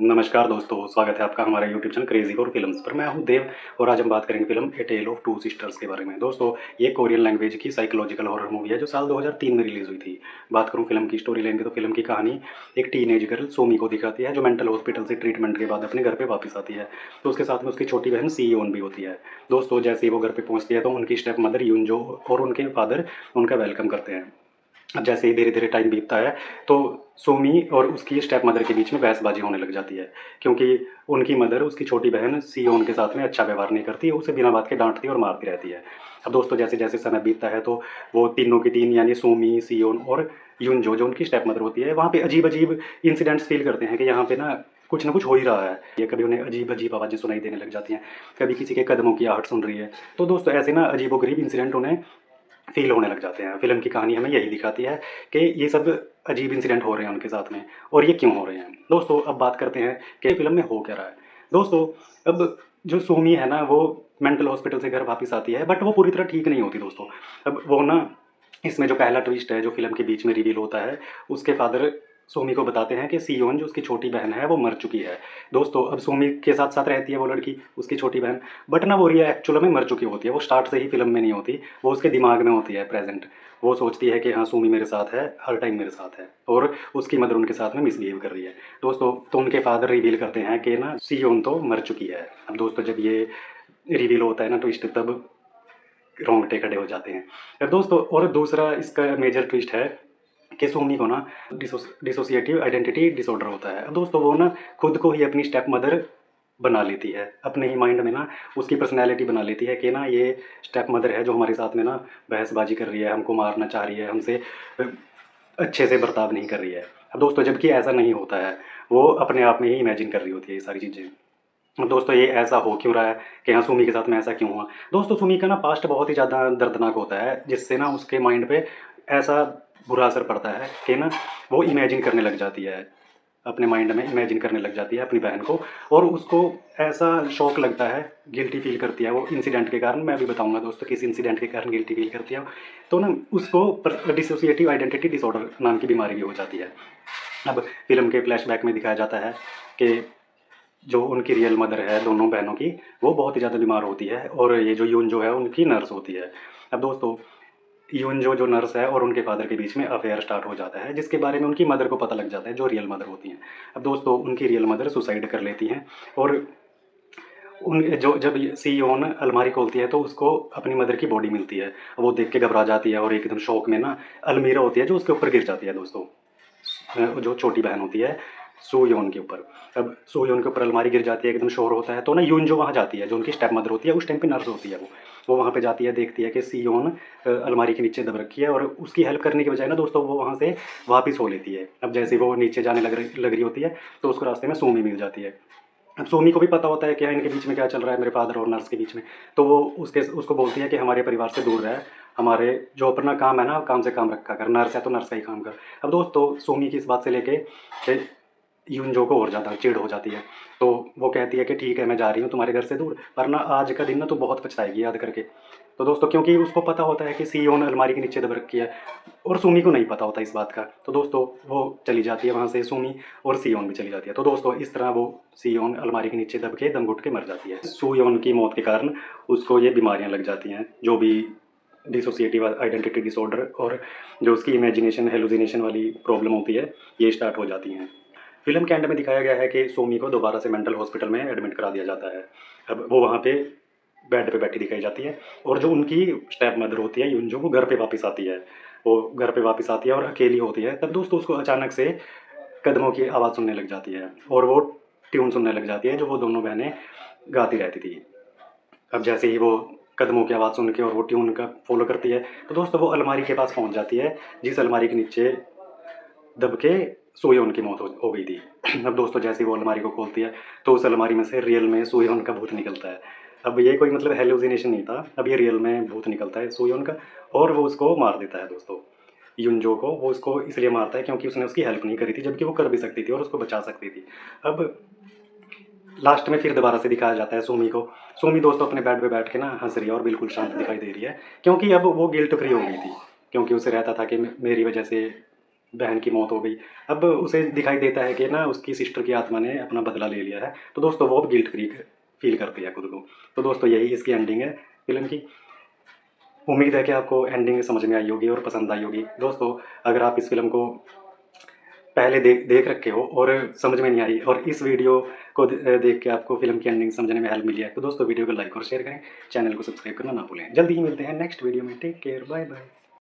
नमस्कार दोस्तों, स्वागत है आपका हमारे YouTube channel crazy for films पर। मैं हूं देव और आज हम बात करेंगे film a tale of two sisters के बारे में। दोस्तों, ये कोरियन लैंग्वेज की साइकोलॉजिकल हॉरर मूवी है जो साल 2003 में रिलीज़ हुई थी। बात करूं फ़िल्म की स्टोरी लाइन की तो फ़िल्म की कहानी एक टीनेज गर्ल सोमी को दिखाती है जो मेंटल हॉस्पिटल से ट्रीटमेंट के बाद अपने घर पे वापस आती है। तो उसके साथ में उसकी छोटी बहन सीयोन भी होती है। दोस्तों, जैसे ही वो घर पे पहुँचती है तो उनकी स्टेप मदर यूनजो और उनके फादर उनका वेलकम करते हैं। अब जैसे ही धीरे-धीरे टाइम बीतता है, तो सोमी और उसकी स्टेप मदर के बीच में बहसबाजी होने लग जाती है, क्योंकि उनकी मदर उसकी छोटी बहन सियोन के साथ में अच्छा व्यवहार नहीं करती, उसे बिना बात के डाँटती और मारती रहती है। अब दोस्तों, जैसे-जैसे समय बीतता है, तो वो तीनों की तीन यानी सोमी, सियोन और यूनजो जो उनकी स्टेप मदर होती है, वहाँ पे अजीब-अजीब इंसिडेंट्स फ़ील करते हैं कि यहाँ पे ना कुछ न कुछ हो ही रहा है। ये कभी उन्हें अजीब-अजीब आवाज़ें सुनाई देने लग जाती हैं, कभी किसी के कदमों की आहट सुन रही है। तो दोस्तों, ऐसे ना अजीबो-गरीब इंसिडेंट उन्हें फ़ील होने लग जाते हैं। फ़िल्म की कहानी हमें यही दिखाती है कि ये सब अजीब इंसिडेंट हो रहे हैं उनके साथ में और ये क्यों हो रहे हैं। दोस्तों, अब बात करते हैं कि फ़िल्म में हो क्या रहा है। दोस्तों, अब जो सूमी है ना, वो मेंटल हॉस्पिटल से घर वापस आती है, बट वो पूरी तरह ठीक नहीं होती दोस्तों। अब वो ना, इसमें जो पहला ट्विस्ट है जो फ़िल्म के बीच में रिवील होता है, उसके फ़ादर सोमी को बताते हैं कि सियोन जो उसकी छोटी बहन है वो मर चुकी है। दोस्तों, अब सोमी के साथ-साथ रहती है वो लड़की, उसकी छोटी बहन, बट ना वो रियल एक्चुअल में मर चुकी होती है। वो स्टार्ट से ही फ़िल्म में नहीं होती, वो उसके दिमाग में होती है प्रेज़ेंट। वो सोचती है कि हाँ, सोमी मेरे साथ है, हर टाइम मेरे साथ है और उसकी मदर उनके साथ में मिसबिहेव कर रही है। दोस्तों, तो उनके फ़ादर रिवील करते हैं कि ना सियोन तो मर चुकी है। अब दोस्तों, जब ये रिवील होता है ना ट्विस्ट, तब रोंगटे खड़े हो जाते हैं। दोस्तों, और दूसरा इसका मेजर ट्विस्ट है कि सोमी को ना डिसोसिएटिव आइडेंटिटी डिसऑर्डर होता है। अब दोस्तों, वो ना खुद को ही अपनी स्टेप मदर बना लेती है। अपने ही माइंड में ना उसकी पर्सनैलिटी बना लेती है कि ना ये स्टेप मदर है जो हमारे साथ में ना बहसबाजी कर रही है, हमको मारना चाह रही है, हमसे अ, अच्छे से बर्ताव नहीं कर रही है। अब दोस्तों, जबकि ऐसा नहीं होता है, वो अपने आप में ही इमेजिन कर रही होती है ये सारी चीज़ें। अब दोस्तों, ये ऐसा हो क्यों रहा है कि हाँ, सुमी के साथ में ऐसा क्यों हुआ? दोस्तों, सुमी का ना पास्ट बहुत ही ज़्यादा दर्दनाक होता है, जिससे ना उसके माइंड पे ऐसा बुरा असर पड़ता है कि ना वो इमेजिन करने लग जाती है, अपने माइंड में इमेजिन करने लग जाती है अपनी बहन को और उसको ऐसा शॉक लगता है, गिल्टी फ़ील करती है वो इंसिडेंट के कारण। मैं अभी बताऊँगा दोस्तों किस इंसिडेंट के कारण गिल्टी फ़ील करती है वो। तो ना उसको डिसोसिएटिव आइडेंटिटी डिसऑर्डर नाम की बीमारी भी हो जाती है। अब फ़िल्म के फ्लैशबैक में दिखाया जाता है कि जो उनकी रियल मदर है दोनों बहनों की, वो बहुत ही ज़्यादा बीमार होती है और ये जो यून जो है उनकी नर्स होती है। अब दोस्तों, यून जो नर्स है और उनके फादर के बीच में अफ़ेयर स्टार्ट हो जाता है, जिसके बारे में उनकी मदर को पता लग जाता है, जो रियल मदर होती हैं। अब दोस्तों, उनकी रियल मदर सुसाइड कर लेती हैं और उन जो जब ये सीयोन अलमारी खोलती है तो उसको अपनी मदर की बॉडी मिलती है। वो देख के घबरा जाती है और एकदम शॉक में ना अलमीरा होती है जो उसके ऊपर गिर जाती है दोस्तों। जो छोटी बहन होती है सोयोन के ऊपर। अब सोयोन के ऊपर अलमारी गिर जाती है, एकदम शोर होता है, तो ना यून जो वहाँ जाती है, जो उनकी स्टेप मदर होती है, उस टाइम पे नर्स होती है वो। वो वहाँ पे जाती है, देखती है कि सियोन अलमारी के नीचे दब रखी है और उसकी हेल्प करने के बजाय ना दोस्तों वो वहाँ से वापिस हो लेती है। अब जैसे ही वो नीचे जाने लग रही होती है, तो उसको रास्ते में सोमी मिल जाती है। अब सोमी को भी पता होता है कि हाँ, इनके बीच में क्या चल रहा है, मेरे फादर और नर्स के बीच में। तो वो उसको बोलती है कि हमारे परिवार से दूर रह, हमारे जो अपना काम है ना, काम से काम रखा कर, नर्स है तो नर्स का ही काम कर। अब दोस्तों, सोमी की इस बात से लेके कि यूनजो को और ज़्यादा चिढ़ हो जाती है। तो वो कहती है कि ठीक है, मैं जा रही हूँ तुम्हारे घर से दूर, पर ना आज का दिन ना तू बहुत पछताएगी याद करके। तो दोस्तों, क्योंकि उसको पता होता है कि सियोन अलमारी के नीचे दब रखी है और सुमी को नहीं पता होता इस बात का। तो दोस्तों, वो चली जाती है वहाँ से सुमी और सियोन भी चली जाती है। तो दोस्तों, इस तरह वो सियोन अलमारी के नीचे दब के दम घुट के मर जाती है। सुयोन की मौत के कारण उसको ये बीमारियाँ लग जाती हैं, जो भी डिसोसिएटिव आइडेंटिटी डिसऑर्डर और जो उसकी इमेजिनेशन हेलुसिनेशन वाली प्रॉब्लम होती है, ये स्टार्ट हो जाती हैं। फ़िल्म के एंड में दिखाया गया है कि सोमी को दोबारा से मेंटल हॉस्पिटल में एडमिट करा दिया जाता है। अब वो वहाँ पे बेड पे बैठी दिखाई जाती है और जो उनकी स्टेप मदर होती है यूनजो, वो घर पे वापस आती है। वो घर पे वापस आती है और अकेली होती है। तब दोस्तों, उसको अचानक से कदमों की आवाज़ सुनने लग जाती है और वो ट्यून सुनने लग जाती है जो वो दोनों बहनें गाती रहती थी। अब जैसे ही वो कदमों की आवाज़ सुन के और वो ट्यून का फ़ॉलो करती है, तो दोस्तों वो अलमारी के पास पहुँच जाती है, जिस अलमारी के नीचे दब के सोयोन की मौत हो गई थी। अब दोस्तों, जैसे ही वो अलमारी को खोलती है, तो उस अलमारी में से रियल में सोयोन का भूत निकलता है। अब ये कोई मतलब हेलुसिनेशन नहीं था, अब ये रियल में भूत निकलता है सोयोन का और वो उसको मार देता है दोस्तों। युनजो को वो उसको इसलिए मारता है क्योंकि उसने उसकी हेल्प नहीं करी थी, जबकि वो कर भी सकती थी और उसको बचा सकती थी। अब लास्ट में फिर दोबारा से दिखाया जाता है सुमी को। सुमी दोस्तों अपने बेड पे बैठ के ना हँस रही है और बिल्कुल शांत दिखाई दे रही है, क्योंकि अब वो गिल्ट फ्री हो गई थी, क्योंकि उसे रहता था कि मेरी वजह से बहन की मौत हो गई। अब उसे दिखाई देता है कि ना उसकी सिस्टर की आत्मा ने अपना बदला ले लिया है, तो दोस्तों वो अब गिल्ट फ्री फील करती है खुद को। तो दोस्तों यही इसकी एंडिंग है फिल्म की। उम्मीद है कि आपको एंडिंग समझ में आई होगी और पसंद आई होगी। दोस्तों अगर आप इस फिल्म को पहले देख रखे हो और समझ में नहीं आई और इस वीडियो को देख के आपको फिल्म की एंडिंग समझने में हेल्प मिली है, तो दोस्तों वीडियो को लाइक और शेयर करें, चैनल को सब्सक्राइब करना ना भूलें। जल्दी ही मिलते हैं नेक्स्ट वीडियो में। Take care, bye bye.